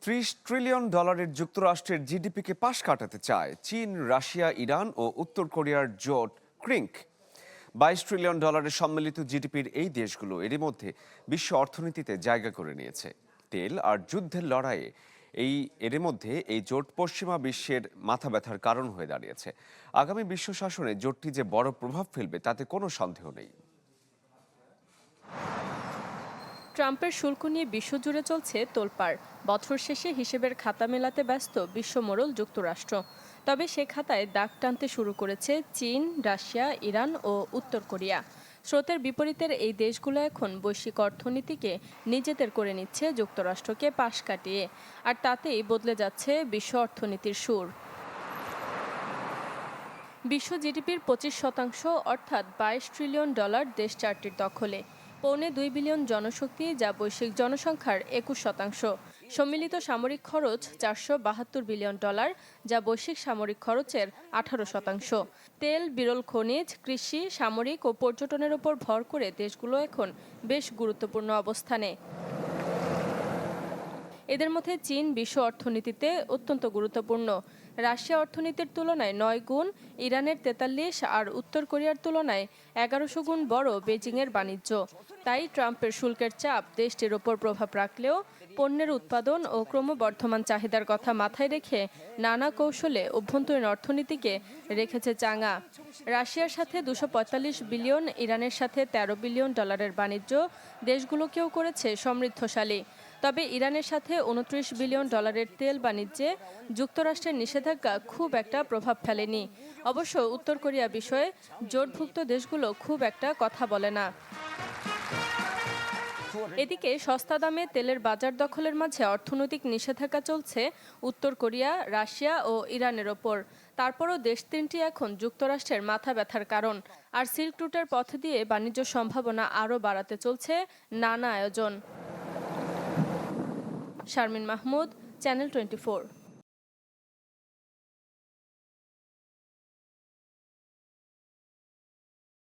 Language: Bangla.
$30 ট্রিলিয়ন যুক্তরাষ্ট্রের জিডিপিকে পাশ কাটাতে চায় চীন, রাশিয়া, ইরান ও উত্তর কোরিয়ার জোট ক্রিঙ্ক। $22 ট্রিলিয়ন সম্মিলিত জিডিপির এই দেশগুলো এরই মধ্যে বিশ্ব অর্থনীতিতে জায়গা করে নিয়েছে। তেল আর যুদ্ধের লড়াইয়ে এরই মধ্যে এই জোট পশ্চিমা বিশ্বের মাথা ব্যথার কারণ হয়ে দাঁড়িয়েছে। আগামী বিশ্ব শাসনে জোটটি যে বড় প্রভাব ফেলবে তাতে কোনো সন্দেহ নেই। ট্রাম্পের শুল্ক নিয়ে বিশ্বজুড়ে চলছে তোলপাড়। বছর শেষে হিসেবের খাতা মেলাতে ব্যস্ত বিশ্বমোড়ল যুক্তরাষ্ট্র। তবে সে খাতায় দাগ টানতে শুরু করেছে চীন, রাশিয়া, ইরান ও উত্তর কোরিয়া। স্রোতের বিপরীতের এই দেশগুলো এখন বৈশ্বিক অর্থনীতিকে নিজেদের করে নিচ্ছে যুক্তরাষ্ট্রকে পাশ কাটিয়ে, আর তাতেই বদলে যাচ্ছে বিশ্ব অর্থনীতির সুর। বিশ্ব জিডিপির 25% অর্থাৎ $22 ট্রিলিয়ন দেশ চারটির দখলে। 1.25 বিলিয়ন জনশক্তি, যা বৈশ্বিক জনসংখ্যার 21%। সম্মিলিত সামরিক খরচ $472 বিলিয়ন, যা বৈশ্বিক সামরিক খরচের 18%। তেল, বিরল খনিজ, কৃষি, সামরিক ও পর্যটনের উপর ভর করে দেশগুলো এখন বেশ গুরুত্বপূর্ণ অবস্থানে। এদের মধ্যে চীন বিশ্ব অর্থনীতিতে অত্যন্ত গুরুত্বপূর্ণ। রাশিয়া অর্থনীতির তুলনায় 9 গুণ, ইরানের 43 আর উত্তর কোরিয়ার তুলনায় 1100 গুণ বড় বেজিংয়ের বাণিজ্য। তাই ট্রাম্পের শুল্কের চাপ দেশটির ওপর প্রভাব রাখলেও পণ্যের উৎপাদন ও ক্রমবর্ধমান চাহিদার কথা মাথায় রেখে নানা কৌশলে অভ্যন্তরীণ অর্থনীতিকে রেখেছে চাঙা। রাশিয়ার সাথে 245 বিলিয়ন, ইরানের সাথে $13 বিলিয়ন বাণিজ্য দেশগুলোকেও করেছে সমৃদ্ধশালী। তবে ইরানের সাথে $29 বিলিয়ন তেল বাণিজ্যে যুক্তরাষ্ট্রের নিষেধাজ্ঞা খুব একটা প্রভাব ফেলেনি। অবশ্য উত্তর কোরিয়া বিষয়ে জোটভুক্ত দেশগুলো খুব একটা কথা বলে না। এদিকে সস্তা দামে তেলের বাজার দখলের মাঝে অর্থনৈতিক নিষেধাজ্ঞা চলছে উত্তর কোরিয়া, রাশিয়া ও ইরানের ওপর। তারপরও দেশ তিনটি এখন যুক্তরাষ্ট্রের মাথা ব্যথার কারণ। আর সিল্ক রুটের পথ দিয়ে বাণিজ্য সম্ভাবনা আরও বাড়াতে চলছে নানা আয়োজন। শারমিন মাহমুদ, চ্যানেল 24।